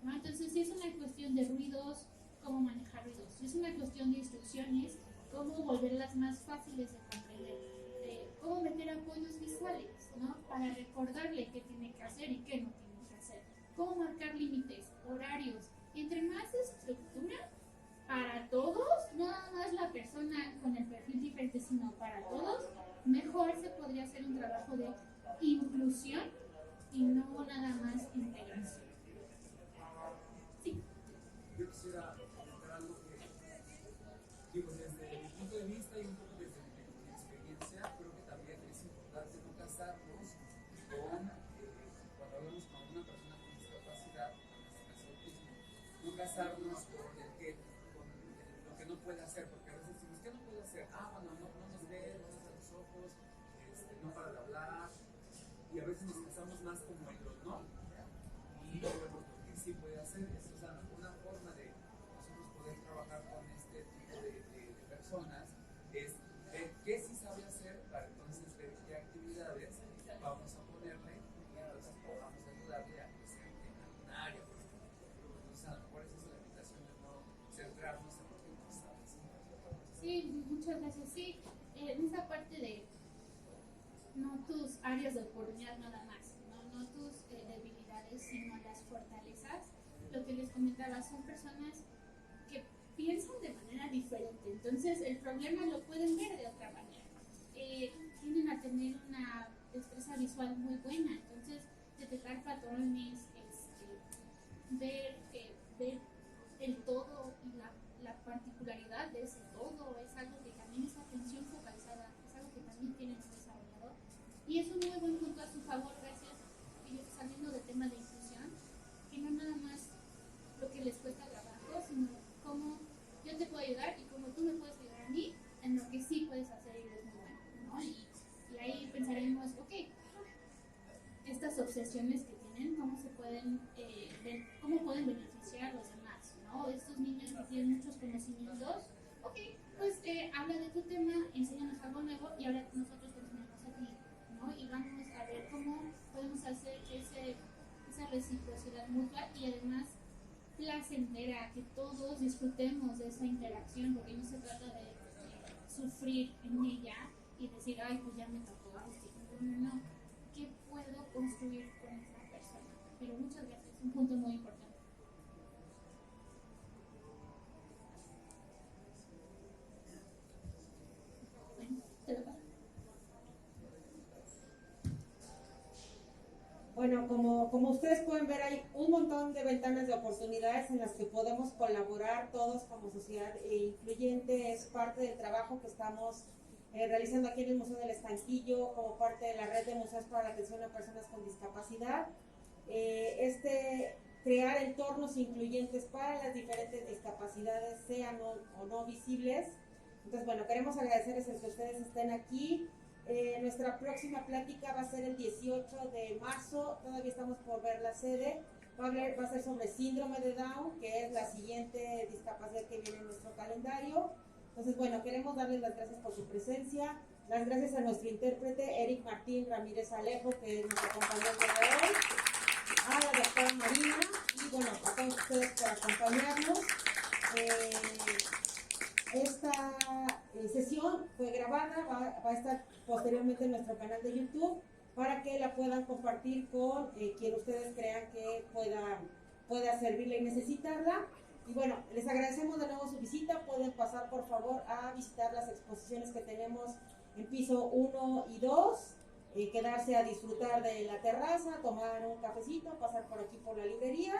¿No? Entonces, si es una cuestión de ruidos, cómo manejar ruidos. Si es una cuestión de instrucciones, cómo volverlas más fáciles de comprender. Cómo meter apoyos visuales, ¿no? Para recordarle qué tiene que hacer y qué no tiene que hacer. Cómo marcar límites, horarios. Y entre más estructura, para todos, no nada más la persona con el perfil diferente, sino para todos, mejor se podría hacer un trabajo de inclusión y no nada más integración. Sí. Yo quisiera comentar algo que, digo, desde mi punto de vista y un poco desde mi experiencia, creo que también es importante no casarnos con, cuando hablamos con una persona con discapacidad, en este caso autismo, no casarnos con lo que no puede hacer, porque a veces decimos, ¿qué no puede hacer? Bueno, no nos ve, no nos ve los ojos, no para de hablar, y a veces nos casamos más como en los no, y luego lo que sí puede hacer. Es una forma de nosotros poder trabajar con este tipo de personas, es ver qué sí sabe hacer, para entonces ver qué actividades vamos a ponerle y entonces podamos ayudarle a acompañar nada más, no tus debilidades, sino las fortalezas. Lo que les comentaba, son personas que piensan de manera diferente, entonces el problema lo pueden ver de otra manera. Tienden a tener una destreza visual muy buena, entonces detectar patrones, ver el todo y la particularidad de ese todo es algo que también es atención focalizada, es algo que también tienen desarrollado y es un muy buen punto a su favor, gracias. Y saliendo del tema de inclusión, que no nada más lo que les cuesta trabajo, sino cómo yo te puedo ayudar y cómo tú me puedes ayudar a mí en lo que sí puedes hacer y eres muy bueno, ¿no? Y ahí pensaremos, ok, estas obsesiones que tienen, cómo se pueden cómo pueden beneficiar a los demás, ¿no? Estos niños que tienen muchos conocimientos, ok, pues habla de tu tema, enséñanos algo nuevo y ahora nosotros te enseñamos a ti, ¿no? Y vamos a ver cómo podemos hacer esa reciprocidad mutua y además placentera, que todos disfrutemos de esa interacción, porque no se trata de sufrir en ella y decir, ay, pues ya me tocó, no, ¿qué puedo construir con esa persona? Pero muchas gracias, un punto muy importante. Bueno, te lo paso. Bueno, como ustedes pueden ver, hay un montón de ventanas de oportunidades en las que podemos colaborar todos como sociedad incluyente. Es parte del trabajo que estamos realizando aquí en el Museo del Estanquillo como parte de la red de museos para la atención a personas con discapacidad. Crear entornos incluyentes para las diferentes discapacidades, sean o no visibles. Entonces, bueno, queremos agradecerles el que ustedes estén aquí. Nuestra próxima plática va a ser el 18 de marzo, todavía estamos por ver la sede. Va a ser sobre síndrome de Down, que es la siguiente discapacidad que viene en nuestro calendario. Entonces, bueno, queremos darles las gracias por su presencia, las gracias a nuestro intérprete Eric Martín Ramírez Alejo, que nos acompañó el día de hoy, a la doctora Marina y bueno, a todos ustedes por acompañarnos. Esta sesión fue grabada, va a estar posteriormente en nuestro canal de YouTube para que la puedan compartir con quien ustedes crean que pueda servirle y necesitarla. Y bueno, les agradecemos de nuevo su visita. Pueden pasar por favor a visitar las exposiciones que tenemos en piso 1 y 2, quedarse a disfrutar de la terraza, tomar un cafecito, pasar por aquí por la librería.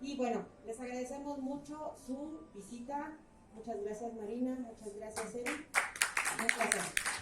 Y bueno, les agradecemos mucho su visita. Muchas gracias Marina, muchas gracias Eri. Un placer.